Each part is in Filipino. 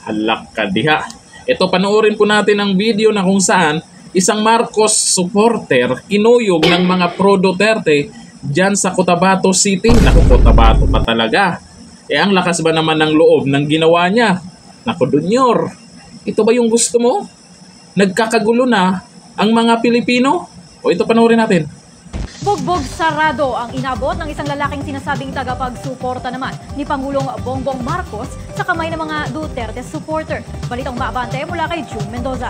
Halak ka diha. Ito, panoorin po natin ang video na kung saan isang Marcos supporter kinuyog ng mga pro Duterte dyan sa Cotabato City. Naku, Cotabato pa talaga. Ang lakas ba naman ng loob ng ginawa niya? Naku, Dunyor, ito ba yung gusto mo? Nagkakagulo na ang mga Pilipino? O ito, panoorin natin. Bugbog sarado ang inabot ng isang lalaking sinasabing tagapagsuporta naman ni Pangulong Bongbong Marcos sa kamay ng mga Duterte supporter. Balitang maabante mula kay June Mendoza.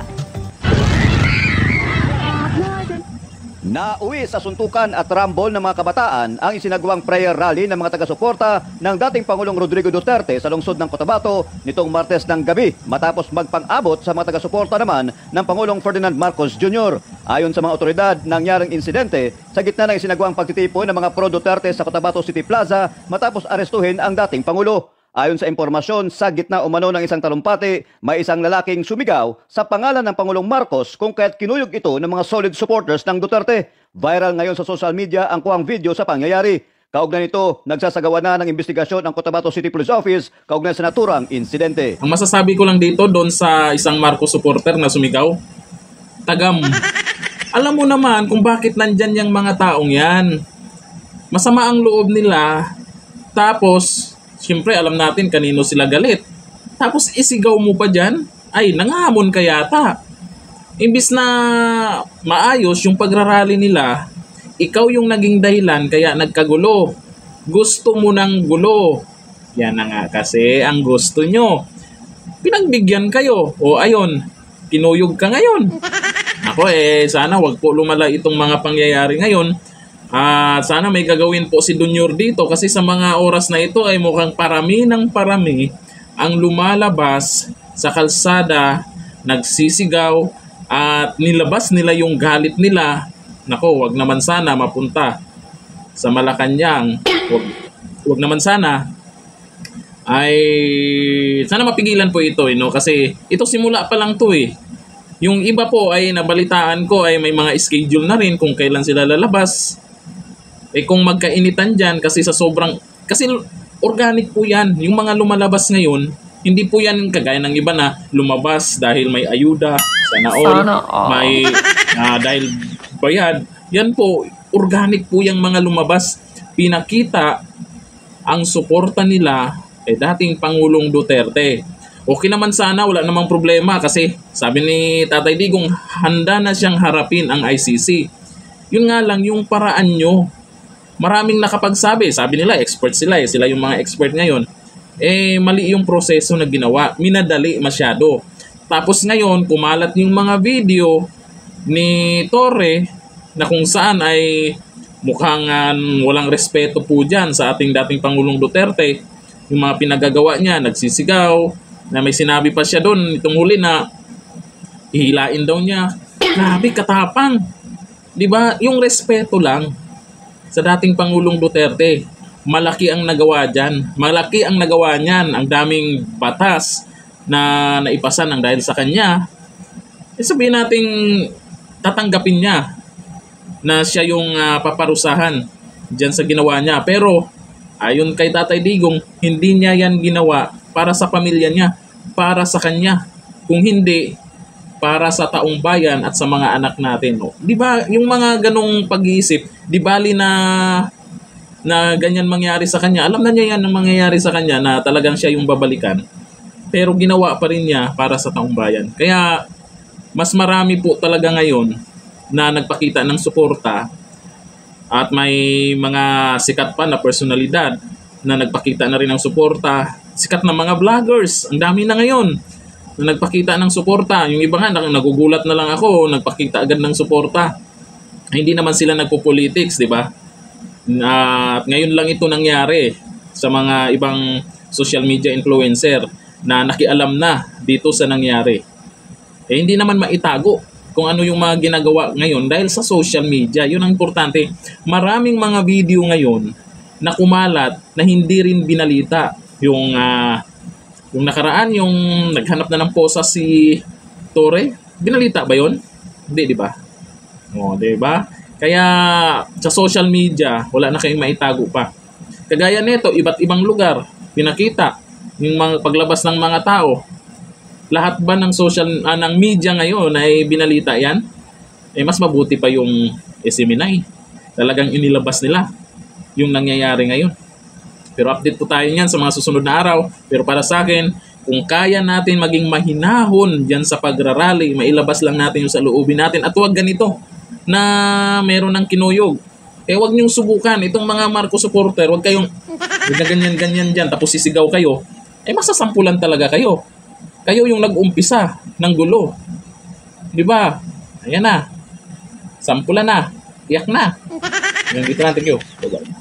Nauwi sa suntukan at rambol ng mga kabataan ang isinagawang prayer rally ng mga taga-suporta ng dating Pangulong Rodrigo Duterte sa lungsod ng Cotabato nitong Martes ng gabi matapos magpang-abot sa mga taga-suporta naman ng Pangulong Ferdinand Marcos Jr. Ayon sa mga otoridad, nangyaring insidente sa gitna ng isinagawang pagtitipon ng mga pro-Duterte sa Cotabato City Plaza matapos arestuhin ang dating Pangulo. Ayon sa impormasyon, sa gitna umano ng isang talumpati, may isang lalaking sumigaw sa pangalan ng Pangulong Marcos kung kaya't kinuyog ito ng mga solid supporters ng Duterte. Viral ngayon sa social media ang kuwang video sa pangyayari. Kaugnay nito, nagsasagawa na ng investigasyon ang Cotabato City Police Office kaugnay sa naturang insidente. Ang masasabi ko lang dito doon sa isang Marcos supporter na sumigaw, tagam. Alam mo naman kung bakit nandyan yung mga taong yan. Masama ang loob nila, tapos siyempre, alam natin kanino sila galit. Tapos isigaw mo pa dyan, ay, nangahamon ka yata. Imbis na maayos yung pagrarally nila, ikaw yung naging dahilan kaya nagkagulo. Gusto mo ng gulo. Yan na nga kasi ang gusto nyo. Pinagbigyan kayo. O ayun, kinuyog ka ngayon. Ako sana wag po lumala itong mga pangyayari ngayon. Sana may gagawin po si Dunyor dito kasi sa mga oras na ito ay mukhang parami ng parami ang lumalabas sa kalsada, nagsisigaw at nilabas nila yung galit nila. Nako, wag naman sana mapunta sa Malacanang. Wag naman sana ay sana mapigilan po ito kasi ito simula pa lang to Yung iba po ay nabalitaan ko ay may mga schedule na rin kung kailan sila lalabas. Kung magkainitan dyan kasi kasi organic po yan. Yung mga lumalabas ngayon, hindi po yan kagaya ng iba na lumabas dahil may ayuda, sana all, may dahil bayad. Yan po, organic po yung mga lumabas. Pinakita ang suporta nila dating Pangulong Duterte. Okay naman sana, wala namang problema kasi sabi ni Tatay Digong, handa na siyang harapin ang ICC. Yun nga lang, yung paraan nyo. Maraming nakapagsabi, sabi nila expert sila sila yung mga expert ngayon. Mali yung proseso na ginawa, minadali masyado. Tapos ngayon, kumalat yung mga video ni Torre na kung saan ay mukhang walang respeto po dyan sa ating dating Pangulong Duterte. Yung mga pinagagawa niya, nagsisigaw, na may sinabi pa siya doon itong huli na ihilain daw niya. Grabe, katapang. Diba? Yung respeto lang sa dating Pangulong Duterte, malaki ang nagawa dyan. Malaki ang nagawa niyan. Ang daming batas na naipasan ng dahil sa kanya. Sabihin nating tatanggapin niya na siya yung paparusahan dyan sa ginawa niya. Pero ayon kay Tatay Digong, hindi niya yan ginawa para sa pamilya niya, para sa kanya. Kung hindi, para sa taong bayan at sa mga anak natin. Di ba yung mga ganong pag-iisip, di bali na ganyan mangyari sa kanya. Alam na niya yan ang mangyayari sa kanya na talagang siya yung babalikan. Pero ginawa pa rin niya para sa taong bayan. Kaya mas marami po talaga ngayon na nagpakita ng suporta at may mga sikat pa na personalidad na nagpakita na rin ng suporta. Sikat na mga vloggers, ang dami na ngayon na nagpakita ng suporta. Yung iba nga, nagugulat na lang ako, nagpakita agad ng suporta. Hindi naman sila nagpo-politics, di ba? At ngayon lang ito nangyari sa mga ibang social media influencer na nakialam na dito sa nangyari. Hindi naman maitago kung ano yung mga ginagawa ngayon dahil sa social media. Yun ang importante. Maraming mga video ngayon na kumalat na hindi rin binalita. Yung nakaraan, yung naghanap na ng posa si Torre, binalita ba yun? Hindi, di ba? Di ba? Kaya sa social media, wala na kayong maitago pa. Kagaya nito, iba't ibang lugar, pinakita yung mga paglabas ng mga tao. Lahat ba ng ng media ngayon ay binalita yan? Eh mas mabuti pa yung Esiminay. Talagang inilabas nila yung nangyayari ngayon. Pero update po tayo niyan sa mga susunod na araw. Pero para sa akin, kung kaya natin maging mahinahon dyan sa pagrarally, mailabas lang natin yung sa loobin natin. At huwag ganito na meron ng kinuyog. Eh huwag niyong subukan. Itong mga Marcos supporter, huwag kayong ganyan-ganyan dyan tapos sisigaw kayo. Eh masasampulan talaga kayo. Kayo yung nag-umpisa ng gulo. Di ba? Ayan na. Sampulan na. Iyak na. Hanggang dito na. Thank you. Bye-bye.